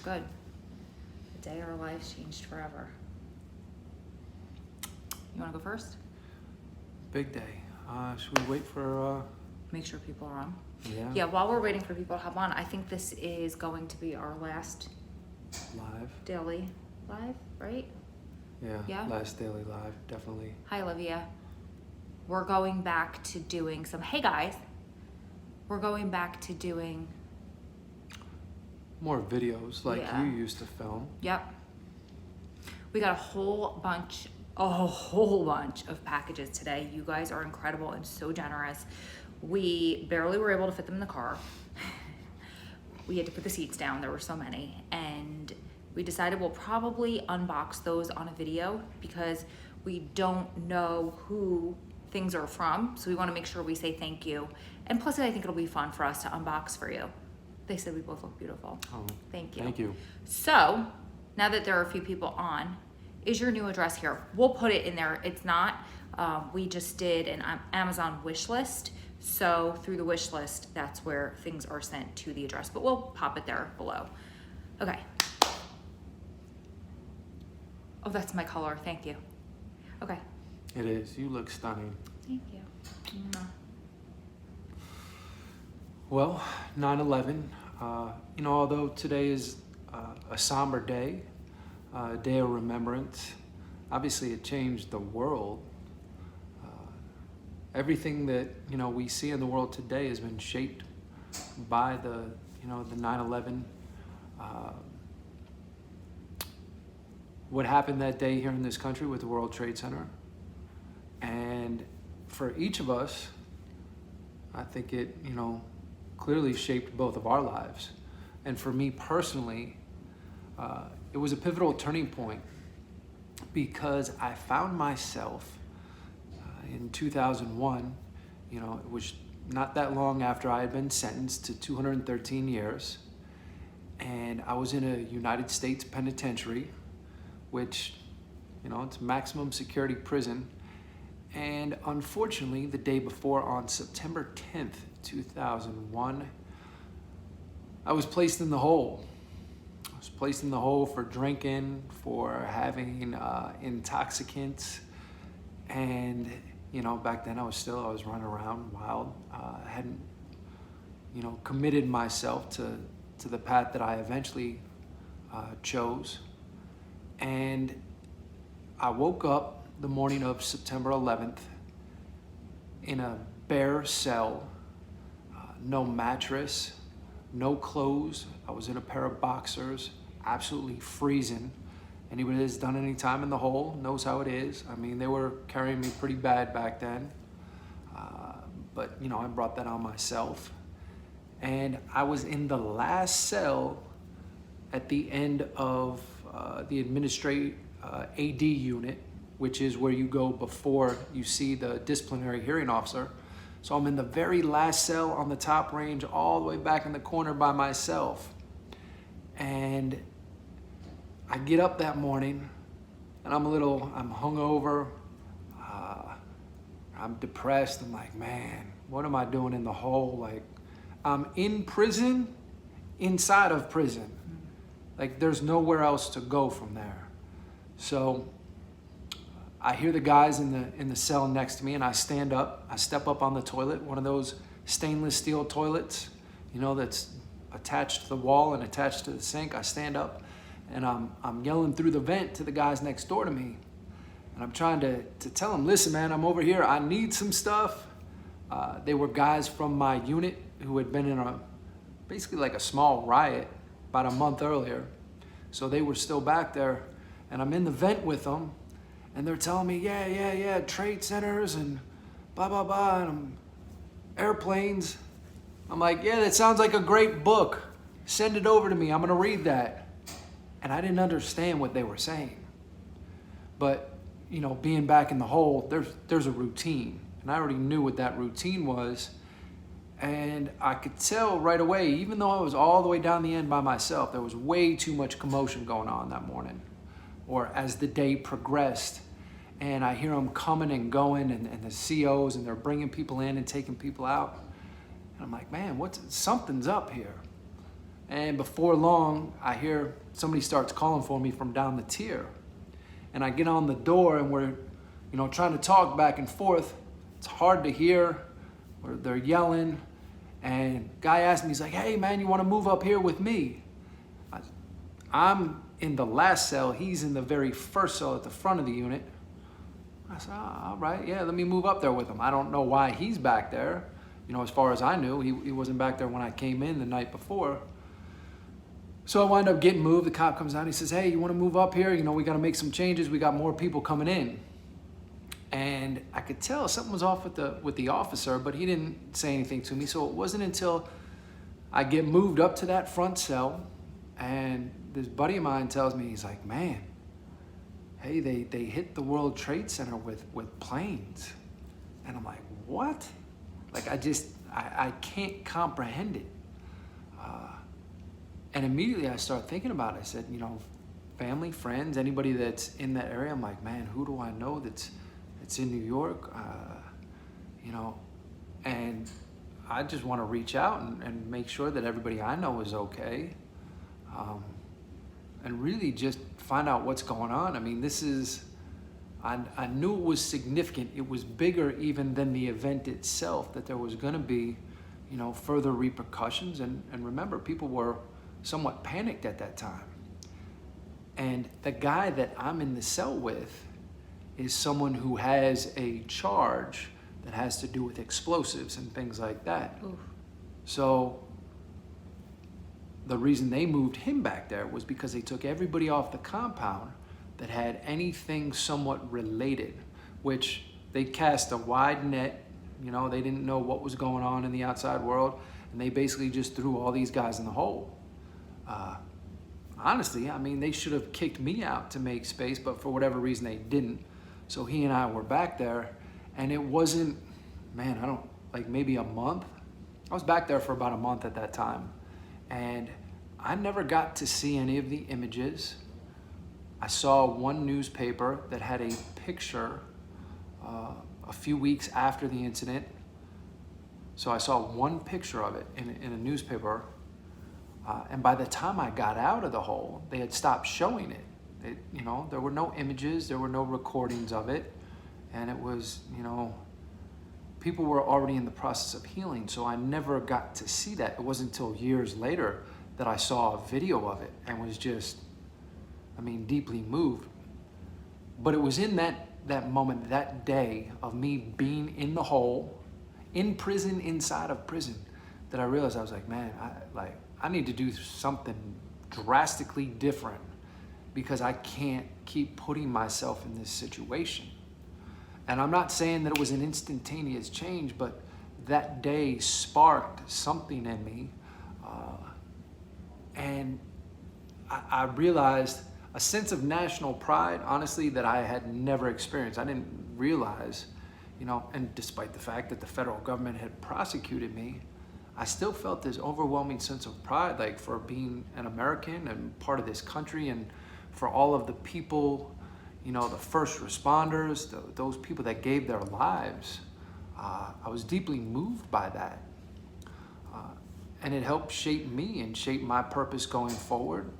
Good. The day our lives changed forever. You want to go first? Big day. Should we wait for... Make sure people are on. Yeah. While we're waiting for people to hop on, I think this is going to be our last Live. daily live, right? Yeah. Last daily live, definitely. Hi, Olivia. We're going back to doing some, hey guys, we're going back to doing... More videos like Yeah. you used to film. Yep. We got a whole bunch of packages today. You guys are incredible and so generous. We barely were able to fit them in the car. We had to put the seats down. There were so many. And we decided we'll probably unbox those on a video because we don't know who things are from. So we want to make sure we say thank you. And plus, I think it'll be fun for us to unbox for you. They said we both look beautiful. Oh, thank you. Thank you. So now that there are a few people on, is your new address here? We'll put it in there. It's not. We just did an Amazon wish list. So through the wish list, that's where things are sent to the address, but we'll pop it there below. Okay. Oh, that's my color. Thank you. Okay. It is. You look stunning. Thank you. Well, 9/11. Although today is a somber day, a day of remembrance, obviously it changed the world. Everything that we see in the world today has been shaped by the 9/11. What happened that day here in this country with the World Trade Center, and for each of us, I think it clearly shaped both of our lives. And for me personally, it was a pivotal turning point because I found myself in 2001, it was not that long after I had been sentenced to 213 years. And I was in a United States penitentiary, which, it's maximum security prison. And unfortunately, the day before, on September 10th, 2001, I was placed in the hole. I was placed in the hole for drinking, for having intoxicants. And, back then I was running around wild. I hadn't, committed myself to the path that I eventually chose. And I woke up the morning of September 11th in a bare cell, no mattress, no clothes. I was in a pair of boxers, absolutely freezing. Anybody that's done any time in the hole knows how it is. I mean, they were carrying me pretty bad back then. But, I brought that on myself. And I was in the last cell at the end of the administrative AD unit, which is where you go before you see the disciplinary hearing officer. So I'm in the very last cell on the top range, all the way back in the corner by myself. And I get up that morning and I'm hungover, I'm depressed. I'm like, man, what am I doing in the hole? Like, I'm in prison, inside of prison. Like, there's nowhere else to go from there. So I hear the guys in the cell next to me, and I stand up. I step up on the toilet, one of those stainless steel toilets, that's attached to the wall and attached to the sink. I stand up, and I'm yelling through the vent to the guys next door to me. And I'm trying to tell them, listen, man, I'm over here. I need some stuff. They were guys from my unit who had been in basically like a small riot about a month earlier. So they were still back there. And I'm in the vent with them. And they're telling me, yeah, trade centers and blah, blah, blah, and airplanes. I'm like, yeah, that sounds like a great book. Send it over to me. I'm going to read that. And I didn't understand what they were saying. But, being back in the hole, there's a routine. And I already knew what that routine was. And I could tell right away, even though I was all the way down the end by myself, there was way too much commotion going on that morning. Or as the day progressed, and I hear them coming and going, and the COs, and they're bringing people in and taking people out. And I'm like, man, something's up here. And before long, I hear somebody starts calling for me from down the tier. And I get on the door and we're, trying to talk back and forth. It's hard to hear, or they're yelling. And guy asked me, he's like, hey man, you want to move up here with me? I'm in the last cell. He's in the very first cell at the front of the unit. I said, all right, yeah, let me move up there with him. I don't know why he's back there. As far as I knew, he wasn't back there when I came in the night before. So I wind up getting moved. The cop comes out. He says, hey, you want to move up here? We got to make some changes. We got more people coming in. And I could tell something was off with the officer, but he didn't say anything to me. So it wasn't until I get moved up to that front cell, and this buddy of mine tells me, he's like, man, hey, they hit the World Trade Center with planes. And I'm like, what? Like, I can't comprehend it. And immediately I start thinking about it. I said, family, friends, anybody that's in that area. I'm like, man, who do I know that's in New York? And I just want to reach out and make sure that everybody I know is okay. And really just find out what's going on. I mean, I knew it was significant. It was bigger even than the event itself, that there was going to be, further repercussions. And remember, people were somewhat panicked at that time. And the guy that I'm in the cell with is someone who has a charge that has to do with explosives and things like that. Oof. So the reason they moved him back there was because they took everybody off the compound that had anything somewhat related, which they cast a wide net. They didn't know what was going on in the outside world, and they basically just threw all these guys in the hole. Honestly, I mean, they should have kicked me out to make space, but for whatever reason they didn't. So he and I were back there, and it wasn't, maybe a month. I was back there for about a month at that time, and I never got to see any of the images. I saw one newspaper that had a picture a few weeks after the incident. So I saw one picture of it in a newspaper. And by the time I got out of the hole, they had stopped showing it. There were no images, there were no recordings of it. And it was, people were already in the process of healing. So I never got to see that. It wasn't until years later that I saw a video of it and was just, deeply moved. But it was in that moment, that day of me being in the hole, in prison, inside of prison, that I realized, I was like, man, I need to do something drastically different, because I can't keep putting myself in this situation. And I'm not saying that it was an instantaneous change, but that day sparked something in me. And I realized a sense of national pride, honestly, that I had never experienced. I didn't realize, and despite the fact that the federal government had prosecuted me, I still felt this overwhelming sense of pride, for being an American and part of this country, and for all of the people, the first responders, those people that gave their lives. I was deeply moved by that. And it helped shape me and shape my purpose going forward,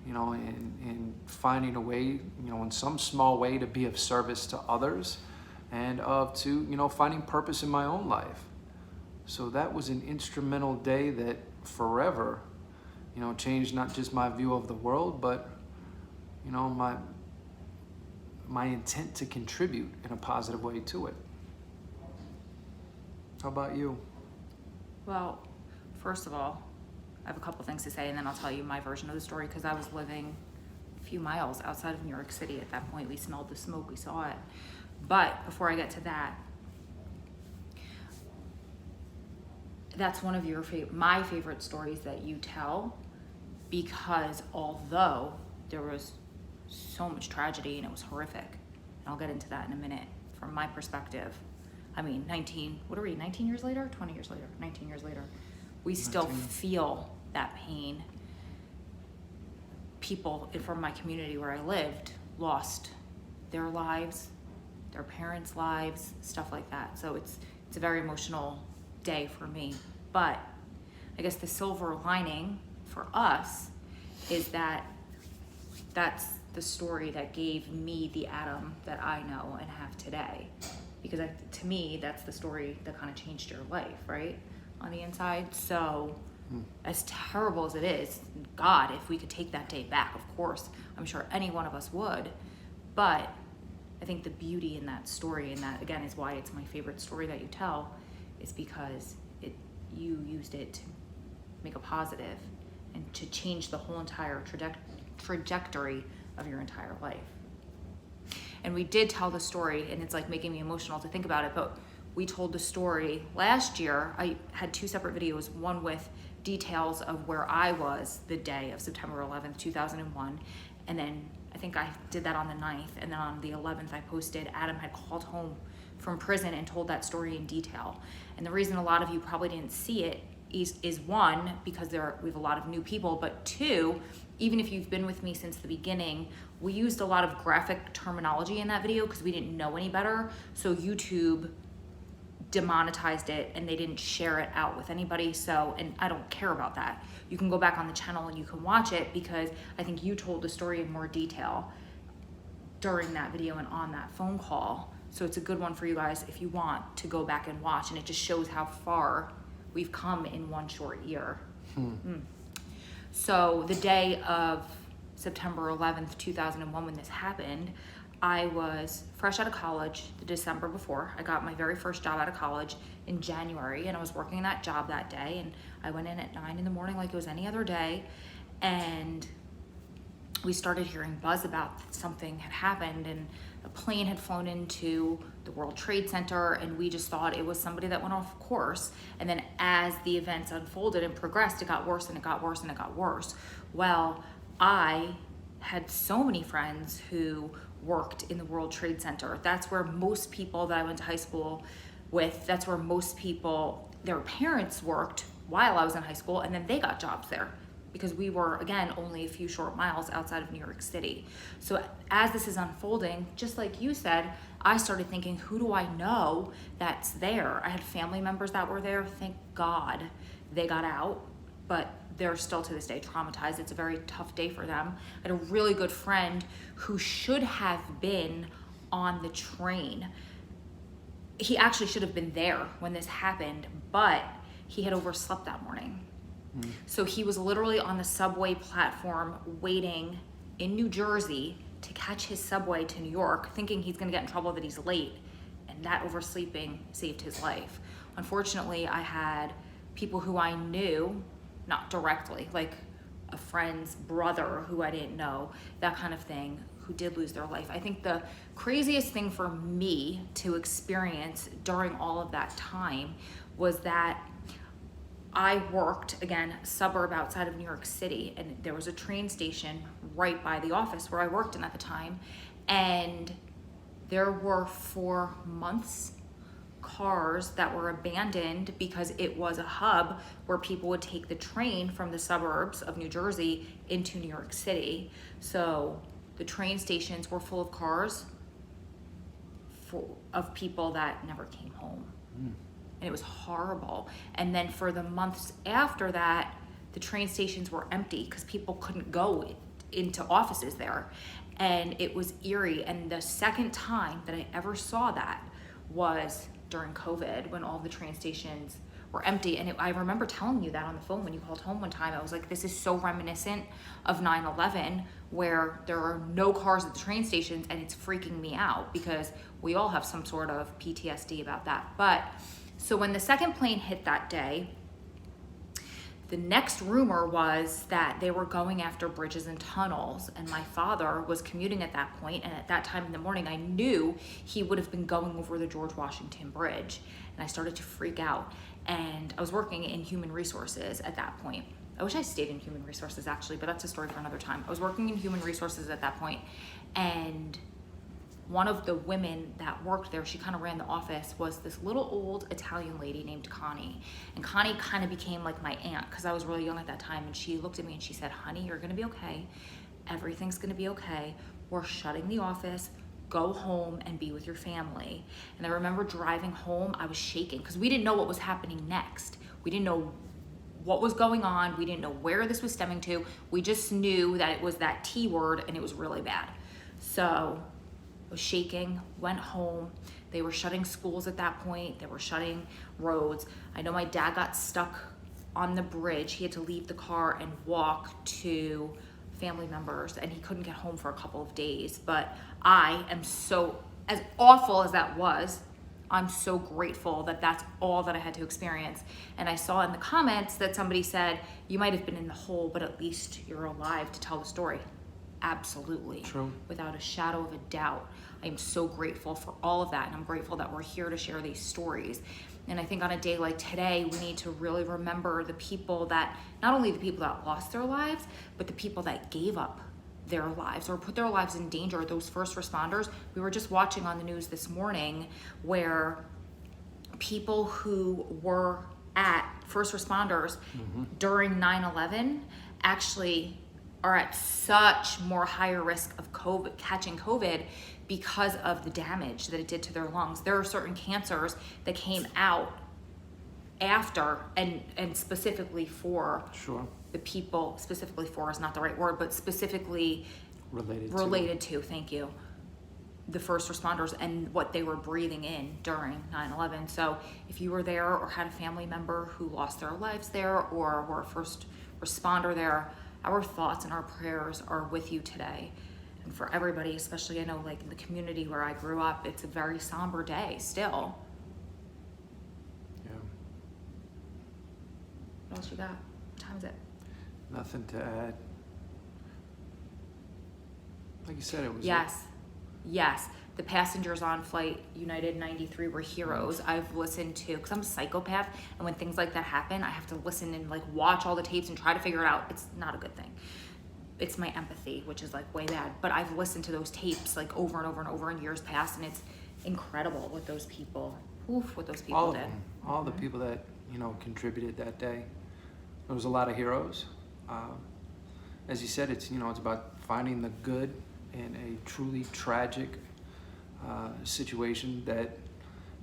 in finding a way, in some small way, to be of service to others, and to finding purpose in my own life. So that was an instrumental day that forever, changed not just my view of the world, but, my intent to contribute in a positive way to it. How about you? Well, first of all, I have a couple things to say, and then I'll tell you my version of the story, because I was living a few miles outside of New York City at that point. We smelled the smoke, we saw it. But before I get to that, that's one of my favorite stories that you tell, because although there was so much tragedy and it was horrific, and I'll get into that in a minute, from my perspective, 19 years later, 20 years later, 19 years later, we still feel that pain. People from my community where I lived lost their lives, their parents' lives, stuff like that. So it's a very emotional day for me. But I guess the silver lining for us is that that's the story that gave me the Adam that I know and have today. Because to me, that's the story that kind of changed your life, right? On the inside. So as terrible as it is, God, if we could take that day back, of course, I'm sure any one of us would. But I think the beauty in that story, and that again is why it's my favorite story that you tell, is because you used it to make a positive and to change the whole entire trajectory of your entire life. And we did tell the story, and it's like making me emotional to think about it, but we told the story last year. I had 2 separate videos, one with details of where I was the day of September 11th, 2001, and then I think I did that on the 9th, and then on the 11th I posted Adam had called home from prison and told that story in detail. And the reason a lot of you probably didn't see it is one, because we have a lot of new people, but 2, even if you've been with me since the beginning, we used a lot of graphic terminology in that video because we didn't know any better. So YouTube demonetized it and they didn't share it out with anybody. So, and I don't care about that. You can go back on the channel and you can watch it because I think you told the story in more detail during that video and on that phone call. So it's a good one for you guys if you want to go back and watch, and it just shows how far we've come in one short year. So the day of September 11th, 2001, when this happened, I was fresh out of college the December before. I got my very first job out of college in January, and I was working that job that day, and I went in at 9 in the morning like it was any other day, and we started hearing buzz about something had happened, and a plane had flown into the World Trade Center, and we just thought it was somebody that went off course. And then as the events unfolded and progressed, it got worse and it got worse and it got worse. Well, I had so many friends who worked in the World Trade Center. That's where most people that I went to high school with, that's where most people, their parents worked while I was in high school, and then they got jobs there, because we were, again, only a few short miles outside of New York City. So as this is unfolding, just like you said, I started thinking, who do I know that's there? I had family members that were there. Thank God they got out, but they're still to this day traumatized. It's a very tough day for them. I had a really good friend who should have been on the train. He actually should have been there when this happened, but he had overslept that morning. So he was literally on the subway platform waiting in New Jersey to catch his subway to New York, thinking he's gonna get in trouble that he's late, and that oversleeping saved his life. Unfortunately, I had people who I knew, not directly, like a friend's brother who I didn't know, that kind of thing, who did lose their life. I think the craziest thing for me to experience during all of that time was that I worked, again, a suburb outside of New York City, and there was a train station right by the office where I worked in at the time, and there were for months cars that were abandoned because it was a hub where people would take the train from the suburbs of New Jersey into New York City. So the train stations were full of cars of people that never came home. And it was horrible. And then for the months after that, the train stations were empty because people couldn't go into offices there. And it was eerie. And the second time that I ever saw that was during COVID, when all the train stations were empty. And I remember telling you that on the phone when you called home one time. I was like, this is so reminiscent of 9/11, where there are no cars at the train stations, and it's freaking me out because we all have some sort of PTSD about that. But so when the second plane hit that day, the next rumor was that they were going after bridges and tunnels, and my father was commuting at that point, and at that time in the morning I knew he would have been going over the George Washington Bridge, and I started to freak out. And I was working in human resources at that point. I wish I stayed in human resources actually, but that's a story for another time. I was working in human resources at that point, and one of the women that worked there, she kind of ran the office, was this little old Italian lady named Connie. And Connie kind of became like my aunt because I was really young at that time. And she looked at me and she said, honey, you're gonna be okay. Everything's gonna be okay. We're shutting the office. Go home and be with your family. And I remember driving home, I was shaking because we didn't know what was happening next. We didn't know what was going on. We didn't know where this was stemming to. We just knew that it was that T word and it was really bad. So I was shaking, went home. They were shutting schools at that point. They were shutting roads. I know my dad got stuck on the bridge. He had to leave the car and walk to family members, and he couldn't get home for a couple of days. But I am so, as awful as that was, I'm so grateful that that's all that I had to experience. And I saw in the comments that somebody said, you might have been in the hole, but at least you're alive to tell the story. Absolutely. True. Without a shadow of a doubt. I am so grateful for all of that, and I'm grateful that we're here to share these stories. And I think on a day like today, we need to really remember the people that, not only the people that lost their lives, but the people that gave up their lives or put their lives in danger, those first responders. We were just watching on the news this morning where people who were at first responders during 9/11 actually are at such more higher risk of COVID, catching COVID, because of the damage that it did to their lungs. There are certain cancers that came out after, and specifically for the people, specifically for is not the right word, but specifically related to, thank you, the first responders and what they were breathing in during 9/11. So if you were there or had a family member who lost their lives there or were a first responder there, our thoughts and our prayers are with you today. And for everybody, especially I know like in the community where I grew up, it's a very somber day still. Yeah. What else you got? What time is it? Nothing to add. Like you said, it was. Yes. The passengers on flight United 93 were heroes. I've listened to, because I'm a psychopath, and when things like that happen, I have to listen and like watch all the tapes and try to figure it out. It's not a good thing. It's my empathy, which is like way bad. But I've listened to those tapes like over and over and over in years past, and it's incredible what those people, all did. Of them, all the people that contributed that day. There was a lot of heroes. As you said, it's it's about finding the good in a truly tragic situation that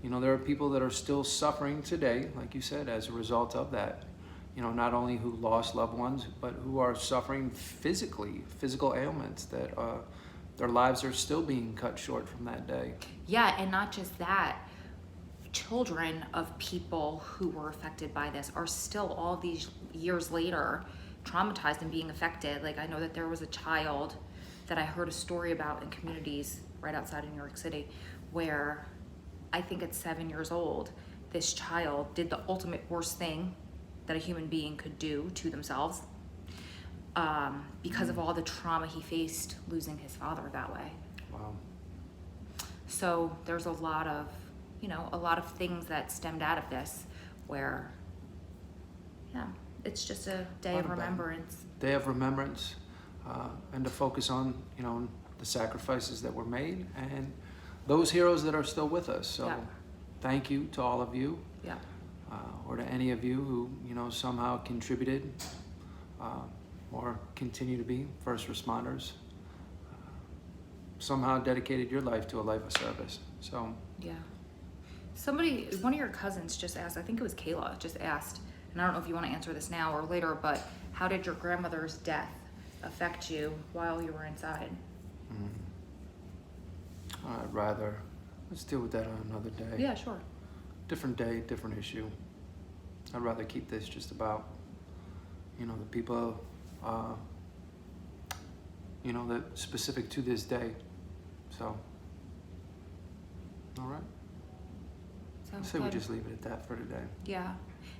there are people that are still suffering today, like you said, as a result of that. Not only who lost loved ones, but who are suffering physical ailments that their lives are still being cut short from that day. Yeah, and not just that, children of people who were affected by this are still all these years later traumatized and being affected. Like I know that there was a child that I heard a story about in communities right outside of New York City where I think at 7 years old, this child did the ultimate worst thing that a human being could do to themselves because of all the trauma he faced losing his father that way. Wow. So there's a lot of things that stemmed out of this where, it's just a day of remembrance. Day of remembrance, and to focus on, the sacrifices that were made and those heroes that are still with us. So thank you to all of you. Yeah. Or to any of you who, somehow contributed or continue to be first responders, somehow dedicated your life to a life of service. So. Yeah. One of your cousins just asked, I think it was Kayla, just asked, and I don't know if you want to answer this now or later, but how did your grandmother's death affect you while you were inside? I'd rather, let's deal with that on another day. Yeah, sure. Different day, different issue. I'd rather keep this just about, the people, that specific to this day. So, all right. Sounds say good. We just leave it at that for today. Yeah,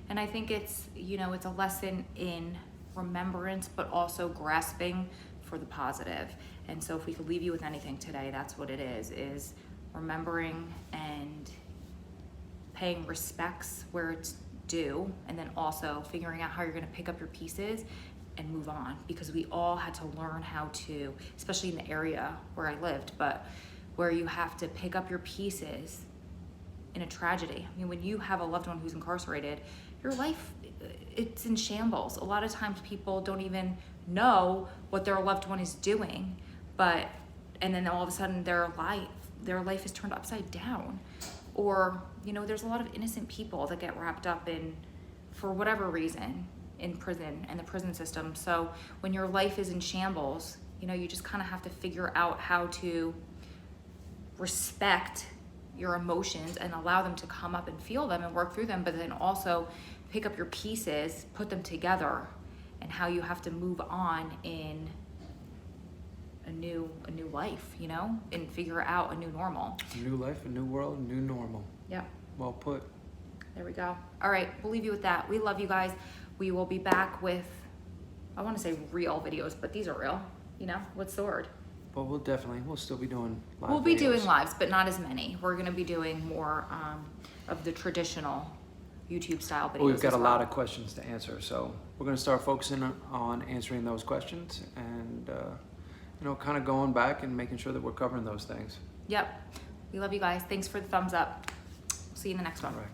and I think it's, it's a lesson in remembrance, but also grasping for the positive. And so if we could leave you with anything today, that's what it is remembering and paying respects where it's due, and then also figuring out how you're gonna pick up your pieces and move on, because we all had to learn how to, especially in the area where I lived, but where you have to pick up your pieces in a tragedy. I mean, when you have a loved one who's incarcerated, your life, it's in shambles. A lot of times people don't even know what their loved one is doing, and then all of a sudden their life is turned upside down. Or, there's a lot of innocent people that get wrapped up in, for whatever reason, in prison and the prison system. So when your life is in shambles, you know, you just kind of have to figure out how to respect your emotions and allow them to come up and feel them and work through them, but then also pick up your pieces, put them together, and how you have to move on in a new life, you know, and figure out a new normal. A new life, a new world, a new normal. Yeah. Well put. There we go. All right, we'll leave you with that. We love you guys. We will be back with, I want to say real videos, but these are real. You know, what's the word? But we'll still be doing live We'll be videos. doing lives, but not as many. We're going to be doing more of the traditional YouTube style videos. Well, we've got as a well. lot of questions to answer, so we're going to start focusing on answering those questions and, you know, kind of going back and making sure that we're covering those things. Yep. We love you guys. Thanks for the thumbs up. See you in the next one. All right.